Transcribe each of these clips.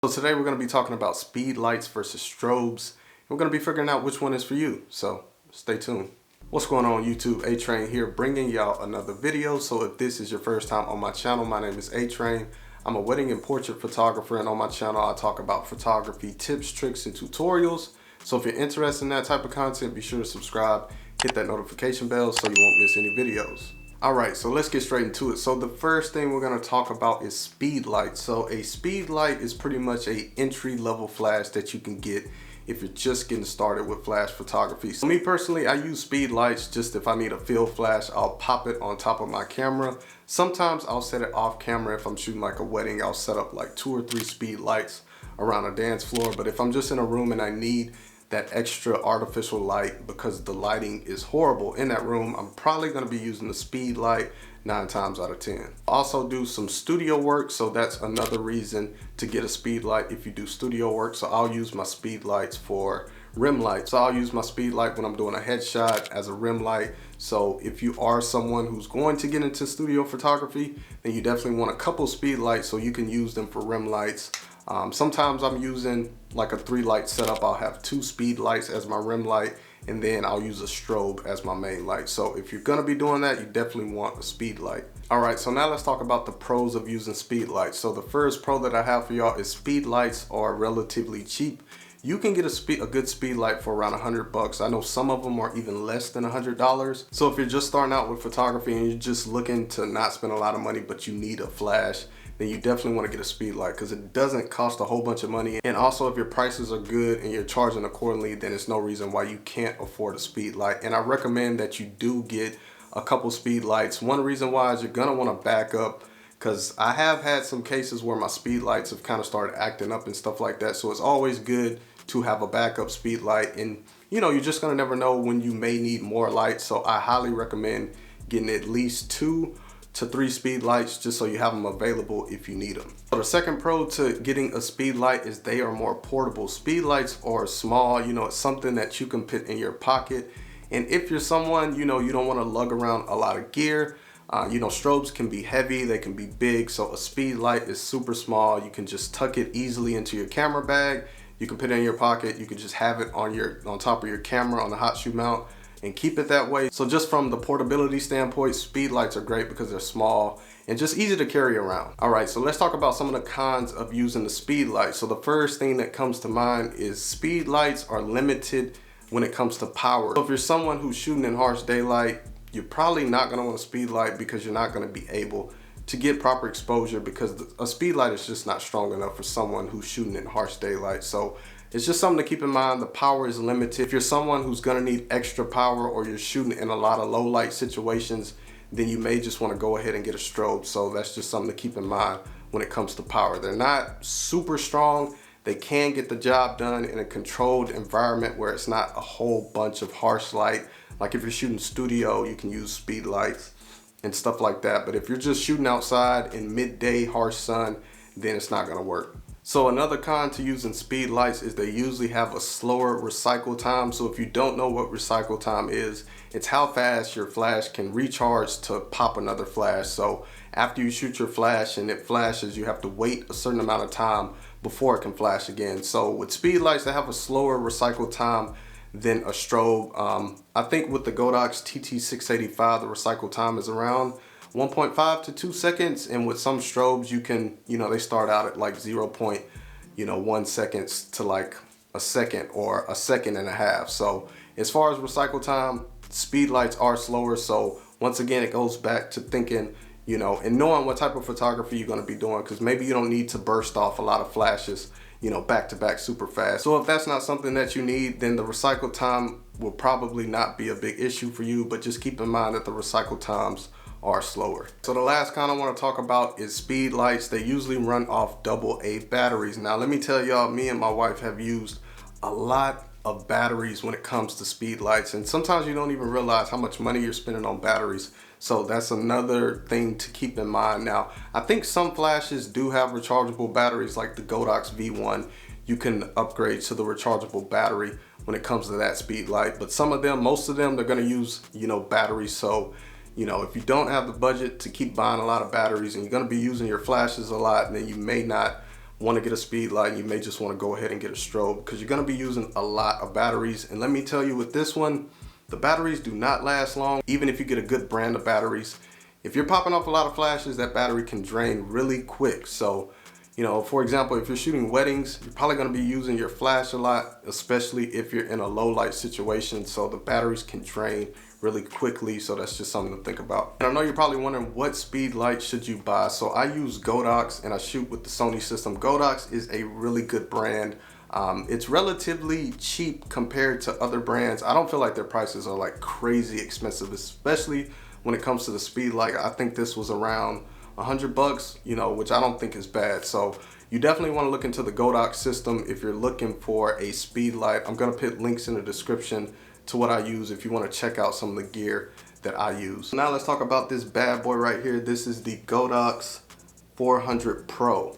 So today we're going to be talking about speed lights versus strobes. We're going to be figuring out which one is for you, so stay tuned. What's going on YouTube? A-Train here, bringing y'all another video. So if this is your first time on my channel, my name is A-Train. I'm a wedding and portrait photographer, and on my channel I talk about photography tips, tricks, and tutorials. So if you're interested in that type of content, be sure to subscribe, hit that notification bell so you won't miss any videos. Alright, so let's get straight into it. So the first thing we're going to talk about is speed lights. So a speed light is pretty much a entry-level flash that you can get if you're just getting started with flash photography. So me personally, I use speed lights just if I need a field flash. I'll pop it on top of my camera. Sometimes I'll set it off camera. If I'm shooting like a wedding, I'll set up like 2 or 3 speed lights around a dance floor. But if I'm just in a room and I need that extra artificial light because the lighting is horrible in that room, I'm probably going to be using the speed light 9 times out of 10. Also do some studio work, so that's another reason to get a speed light if you do studio work. So I'll use my speed lights for rim lights. So I'll use my speed light when I'm doing a headshot as a rim light. So if you are someone who's going to get into studio photography, then you definitely want a couple speed lights so you can use them for rim lights. Sometimes I'm using like a 3 light setup. I'll have 2 speed lights as my rim light, and then I'll use a strobe as my main light. So if you're gonna be doing that, you definitely want a speed light. All right, so now let's talk about the pros of using speed lights. So the first pro that I have for y'all is speed lights are relatively cheap. You can get a good speed light for around $100. I know some of them are even less than $100. So if you're just starting out with photography and you're just looking to not spend a lot of money, but you need a flash, then you definitely want to get a speed light because it doesn't cost a whole bunch of money. And also if your prices are good and you're charging accordingly, then there's no reason why you can't afford a speed light. And I recommend that you do get a couple speed lights. One reason why is you're gonna want to back up, because I have had some cases where my speed lights have kind of started acting up and stuff like that. So it's always good to have a backup speed light, and you know, you're just gonna never know when you may need more lights. So I highly recommend getting at least 2 to 3 speed lights just so you have them available if you need them. So the second pro to getting a speed light is they are more portable. Speed lights are small, you know, it's something that you can put in your pocket. And if you're someone, you know, you don't want to lug around a lot of gear, you know, strobes can be heavy, they can be big. So a speed light is super small. You can just tuck it easily into your camera bag. You can put it in your pocket. You can just have it on top of your camera on the hot shoe mount and keep it that way. So just from the portability standpoint, speed lights are great because they're small and just easy to carry around. All right, so let's talk about some of the cons of using the speed light. So the first thing that comes to mind is speed lights are limited when it comes to power. So if you're someone who's shooting in harsh daylight, you're probably not gonna want a speed light because you're not gonna be able to get proper exposure because a speed light is just not strong enough for someone who's shooting in harsh daylight. So it's just something to keep in mind. The power is limited. If you're someone who's gonna need extra power or you're shooting in a lot of low light situations, then you may just wanna go ahead and get a strobe. So that's just something to keep in mind when it comes to power. They're not super strong. They can get the job done in a controlled environment where it's not a whole bunch of harsh light. Like if you're shooting studio, you can use speed lights and stuff like that. But if you're just shooting outside in midday harsh sun, then it's not gonna work. So another con to using speed lights is they usually have a slower recycle time. So if you don't know what recycle time is, it's how fast your flash can recharge to pop another flash. So after you shoot your flash and it flashes, you have to wait a certain amount of time before it can flash again. So with speed lights, they have a slower recycle time than a strobe. I think with the Godox TT685, the recycle time is around 1.5 to 2 seconds, and with some strobes you can, you know, they start out at like 0.1 seconds to like a second or a second and a half. So as far as recycle time, speed lights are slower. So once again, it goes back to thinking, you know, and knowing what type of photography you're going to be doing, because maybe you don't need to burst off a lot of flashes, you know, back to back super fast. So if that's not something that you need, then the recycle time will probably not be a big issue for you, but just keep in mind that the recycle times are slower. So the last con I want to talk about is speed lights. They usually run off AA batteries. Now let me tell y'all, me and my wife have used a lot of batteries when it comes to speed lights, and sometimes you don't even realize how much money you're spending on batteries. So that's another thing to keep in mind. Now I think some flashes do have rechargeable batteries, like the Godox V1. You can upgrade to the rechargeable battery when it comes to that speed light, but some of them, most of them, they're going to use, you know, batteries. So you know, if you don't have the budget to keep buying a lot of batteries and you're going to be using your flashes a lot, then you may not want to get a speed light, you may just want to go ahead and get a strobe because you're going to be using a lot of batteries. And let me tell you, with this one, the batteries do not last long, even if you get a good brand of batteries. If you're popping off a lot of flashes, that battery can drain really quick. So, you know, for example, if you're shooting weddings, you're probably going to be using your flash a lot, especially if you're in a low light situation. So the batteries can drain really quickly. So that's just something to think about. And I know you're probably wondering, what speed light should you buy? So I use Godox and I shoot with the Sony system. Godox is a really good brand. It's relatively cheap compared to other brands. I don't feel like their prices are like crazy expensive, especially when it comes to the speed light. I think this was around $100, you know, which I don't think is bad. So you definitely want to look into the Godox system if you're looking for a speed light. I'm going to put links in the description to what I use if you want to check out some of the gear that I use. Now let's talk about this bad boy right here. This is the Godox 400 Pro.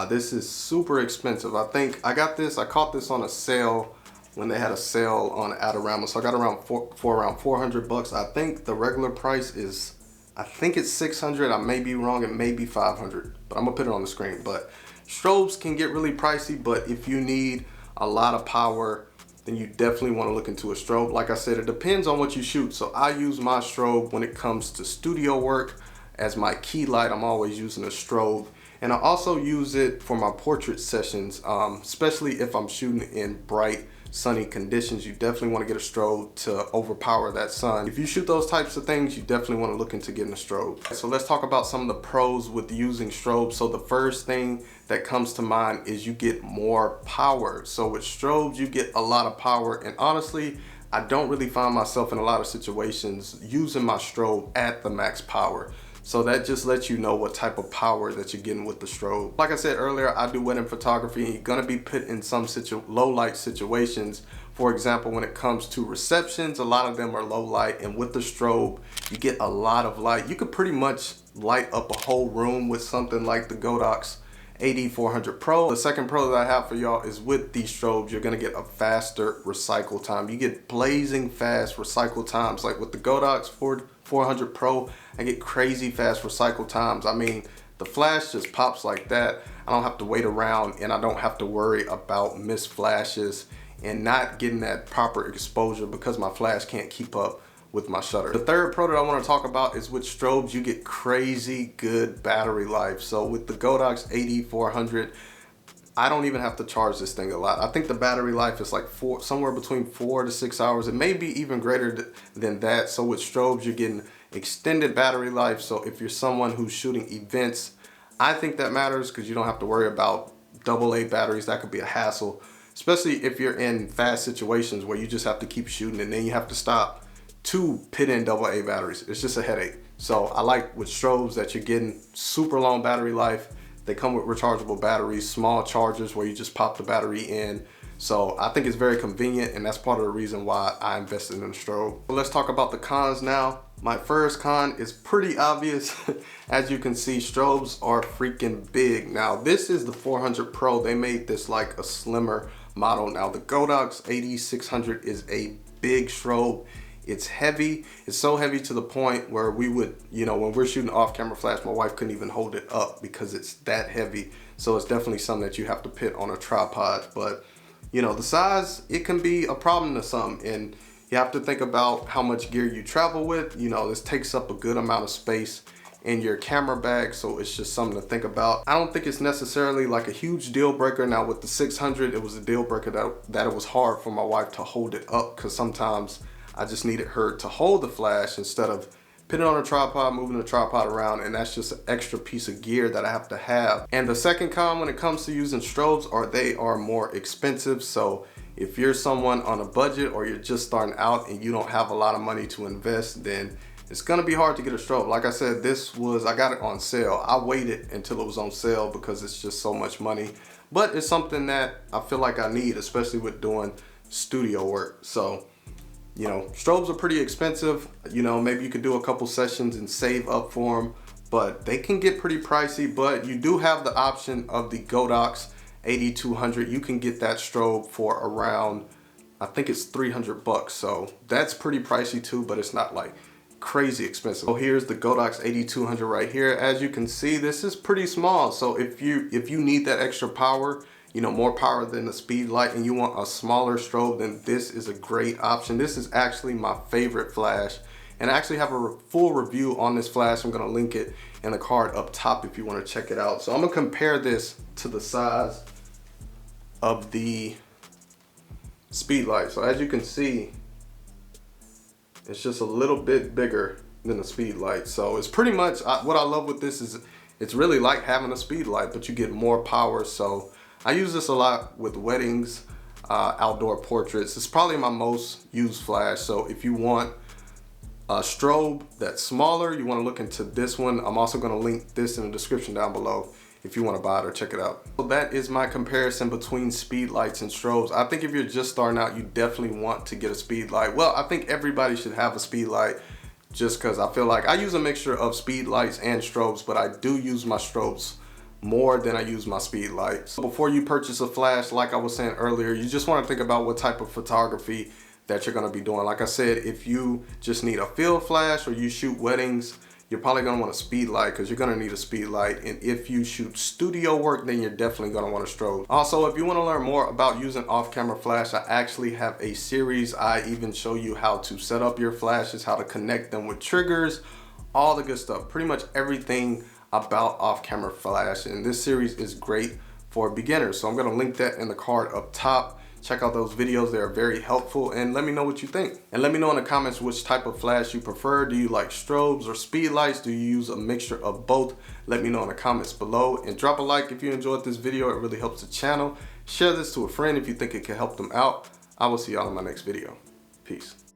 This is super expensive. I think I caught this on a sale when they had a sale on Adorama. So I got around around $400. I think the regular price is, I think it's 600. I may be wrong. It may be 500, but I'm gonna put it on the screen. But strobes can get really pricey, but if you need a lot of power, then you definitely want to look into a strobe. Like I said, it depends on what you shoot. So I use my strobe when it comes to studio work as my key light. I'm always using a strobe. And I also use it for my portrait sessions, especially if I'm shooting in bright, sunny conditions. You definitely want to get a strobe to overpower that sun. If you shoot those types of things, you definitely want to look into getting a strobe. So let's talk about some of the pros with using strobes. So the first thing that comes to mind is you get more power. So with strobes, you get a lot of power. And honestly, I don't really find myself in a lot of situations using my strobe at the max power. So that just lets you know what type of power that you're getting with the strobe. Like I said earlier, I do wedding photography, and you're gonna be put in some low light situations. For example, when it comes to receptions, a lot of them are low light, and with the strobe, you get a lot of light. You could pretty much light up a whole room with something like the Godox AD400 Pro. The second pro that I have for y'all is with these strobes, you're gonna get a faster recycle time. You get blazing fast recycle times. Like with the Godox 400 Pro, I get crazy fast recycle times. I mean, the flash just pops like that. I don't have to wait around, and I don't have to worry about missed flashes and not getting that proper exposure because my flash can't keep up with my shutter. The third pro that I want to talk about is with strobes, you get crazy good battery life. So with the Godox AD400, I don't even have to charge this thing a lot. I think the battery life is like somewhere between 4 to 6 hours. It may be even greater than that. So with strobes, you're getting extended battery life. So if you're someone who's shooting events, I think that matters because you don't have to worry about AA batteries. That could be a hassle, especially if you're in fast situations where you just have to keep shooting and then you have to stop to put in AA batteries. It's just a headache. So I like with strobes that you're getting super long battery life. They come with rechargeable batteries, small chargers where you just pop the battery in. So I think it's very convenient, and that's part of the reason why I invested in a strobe. But let's talk about the cons now. My first con is pretty obvious. As you can see, strobes are freaking big. Now this is the 400 Pro. They made this like a slimmer model. Now the Godox AD600 is a big strobe. It's heavy. It's so heavy to the point where we would, you know, when we're shooting off camera flash, my wife couldn't even hold it up because it's that heavy. So it's definitely something that you have to put on a tripod. But, you know, the size, it can be a problem to some. And you have to think about how much gear you travel with. You know, this takes up a good amount of space in your camera bag. So it's just something to think about. I don't think it's necessarily like a huge deal breaker. Now with the 600, it was a deal breaker that it was hard for my wife to hold it up because sometimes I just needed her to hold the flash instead of putting it on a tripod, moving the tripod around, and that's just an extra piece of gear that I have to have. And the second con when it comes to using strobes are they are more expensive. So if you're someone on a budget or you're just starting out and you don't have a lot of money to invest, then it's gonna be hard to get a strobe. Like I said, I got it on sale. I waited until it was on sale because it's just so much money. But it's something that I feel like I need, especially with doing studio work. So, you know, strobes are pretty expensive. You know, maybe you could do a couple sessions and save up for them, but they can get pretty pricey. But you do have the option of the Godox AD200. You can get that strobe for around, I think it's $300. So that's pretty pricey too, but it's not like crazy expensive. So here's the Godox 8200 right here. As you can see, this is pretty small. So if you need that extra power, you know, more power than the Speedlight, and you want a smaller strobe, then this is a great option. This is actually my favorite flash, and I actually have a full review on this flash. I'm gonna link it in the card up top if you wanna check it out. So I'm gonna compare this to the size of the Speedlight. So as you can see, it's just a little bit bigger than the Speedlight. So it's pretty much, what I love with this is it's really like having a Speedlight, but you get more power. So I use this a lot with weddings, outdoor portraits. It's probably my most used flash. So if you want a strobe that's smaller, you want to look into this one. I'm also going to link this in the description down below if you want to buy it or check it out. So that is my comparison between Speedlights and strobes. I think if you're just starting out, you definitely want to get a Speedlight. Well, I think everybody should have a Speedlight, just because I feel like I use a mixture of Speedlights and strobes, but I do use my strobes more than I use my Speedlights. So before you purchase a flash, like I was saying earlier, you just want to think about what type of photography that you're going to be doing. Like I said, if you just need a field flash or you shoot weddings, you're probably going to want a Speedlight, because you're going to need a Speedlight. And if you shoot studio work, then you're definitely going to want a strobe. Also, if you want to learn more about using off-camera flash, I actually have a series. I even show you how to set up your flashes, how to connect them with triggers, all the good stuff, pretty much everything about off-camera flash. And this series is great for beginners. So I'm going to link that in the card up top. Check out those videos, they are very helpful, and let me know what you think. And let me know in the comments which type of flash you prefer. Do you like strobes or Speedlights? Do you use a mixture of both? Let me know in the comments below, and drop a like if you enjoyed this video. It really helps the channel. Share this to a friend if you think it can help them out. I will see y'all in my next video. Peace.